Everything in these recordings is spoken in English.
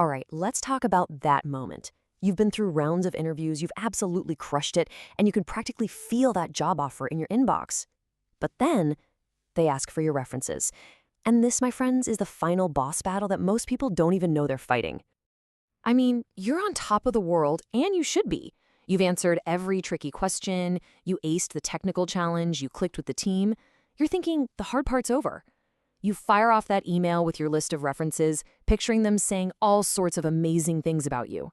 All right, let's talk about that moment. You've been through rounds of interviews, you've absolutely crushed it, and you can practically feel that job offer in your inbox. But then they ask for your references. And this, my friends, is the final boss battle that most people don't even know they're fighting. I mean, you're on top of the world, and you should be. You've answered every tricky question, you aced the technical challenge, you clicked with the team. You're thinking the hard part's over. You fire off that email with your list of references, picturing them saying all sorts of amazing things about you.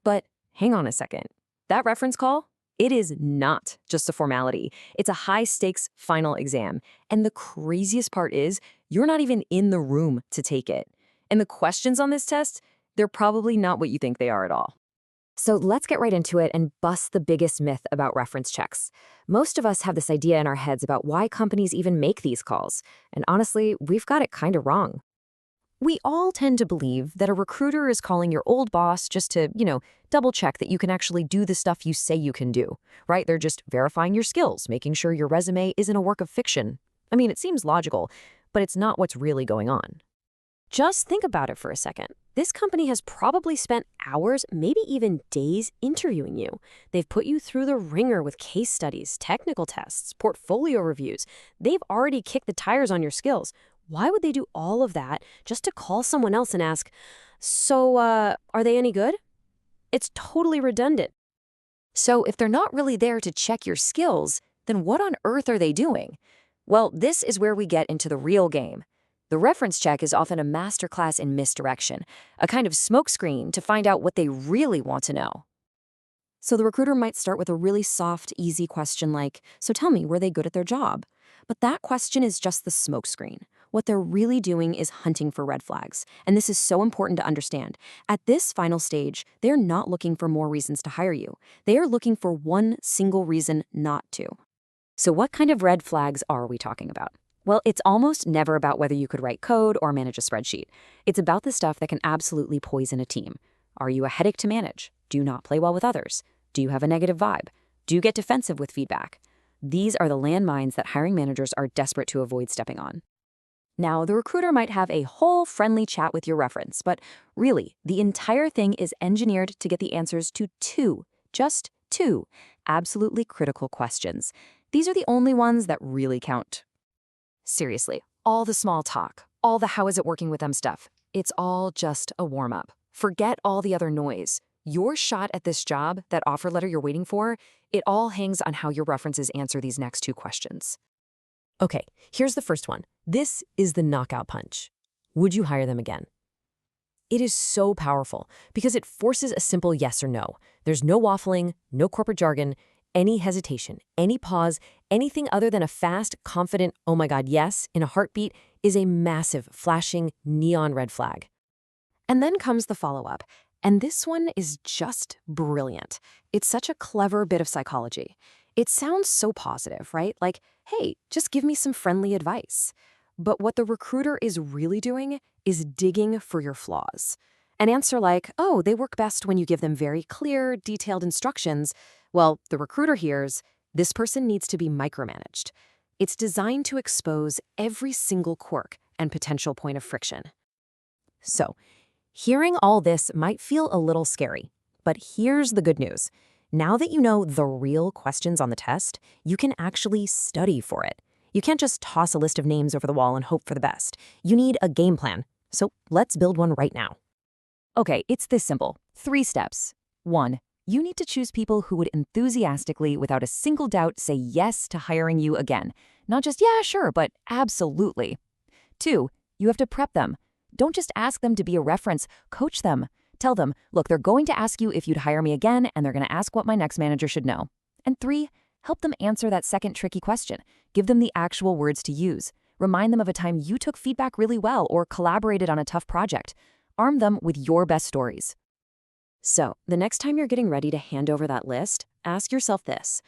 But hang on a second. That reference call? It is not just a formality. It's a high-stakes final exam. And the craziest part is, you're not even in the room to take it. And the questions on this test, they're probably not what you think they are at all. So let's get right into it and bust the biggest myth about reference checks. Most of us have this idea in our heads about why companies even make these calls. And honestly, we've got it kind of wrong. We all tend to believe that a recruiter is calling your old boss just to, double check that you can actually do the stuff you say you can do, right? They're just verifying your skills, making sure your resume isn't a work of fiction. I mean, it seems logical, but it's not what's really going on. Just think about it for a second. This company has probably spent hours, maybe even days, interviewing you. They've put you through the ringer with case studies, technical tests, portfolio reviews. They've already kicked the tires on your skills. Why would they do all of that just to call someone else and ask, so, are they any good? It's totally redundant. So if they're not really there to check your skills, then what on earth are they doing? Well, this is where we get into the real game. The reference check is often a masterclass in misdirection, a kind of smokescreen to find out what they really want to know. So the recruiter might start with a really soft, easy question like, so tell me, were they good at their job? But that question is just the smokescreen. What they're really doing is hunting for red flags. And this is so important to understand. At this final stage, they're not looking for more reasons to hire you. They are looking for one single reason not to. So what kind of red flags are we talking about? Well, it's almost never about whether you could write code or manage a spreadsheet. It's about the stuff that can absolutely poison a team. Are you a headache to manage? Do you not play well with others? Do you have a negative vibe? Do you get defensive with feedback? These are the landmines that hiring managers are desperate to avoid stepping on. Now, the recruiter might have a whole friendly chat with your reference, but really, the entire thing is engineered to get the answers to just two, absolutely critical questions. These are the only ones that really count. Seriously, all the small talk, all the how is it working with them stuff, it's all just a warm-up. Forget all the other noise. Your shot at this job, that offer letter you're waiting for, it all hangs on how your references answer these next two questions. Okay, here's the first one. This is the knockout punch. Would you hire them again? It is so powerful because it forces a simple yes or no. There's no waffling, no corporate jargon, any hesitation, any pause, anything other than a fast, confident, oh my God, yes, in a heartbeat is a massive, flashing, neon red flag. And then comes the follow-up. And this one is just brilliant. It's such a clever bit of psychology. It sounds so positive, right? Like, hey, just give me some friendly advice. But what the recruiter is really doing is digging for your flaws. An answer like, oh, they work best when you give them very clear, detailed instructions. Well, the recruiter hears, this person needs to be micromanaged. It's designed to expose every single quirk and potential point of friction. So, hearing all this might feel a little scary, but here's the good news. Now that you know the real questions on the test, you can actually study for it. You can't just toss a list of names over the wall and hope for the best. You need a game plan. So let's build one right now. Okay, it's this simple. 3 steps. 1. You need to choose people who would enthusiastically, without a single doubt, say yes to hiring you again. Not just, yeah, sure, but absolutely. 2. You have to prep them. Don't just ask them to be a reference, coach them. Tell them, look, they're going to ask you if you'd hire me again, and they're going to ask what my next manager should know. And 3, help them answer that second tricky question. Give them the actual words to use. Remind them of a time you took feedback really well or collaborated on a tough project. Arm them with your best stories. So, the next time you're getting ready to hand over that list, ask yourself this.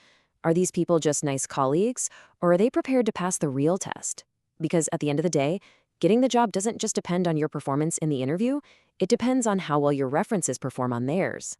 Are these people just nice colleagues, or are they prepared to pass the real test? Because at the end of the day, getting the job doesn't just depend on your performance in the interview, it depends on how well your references perform on theirs.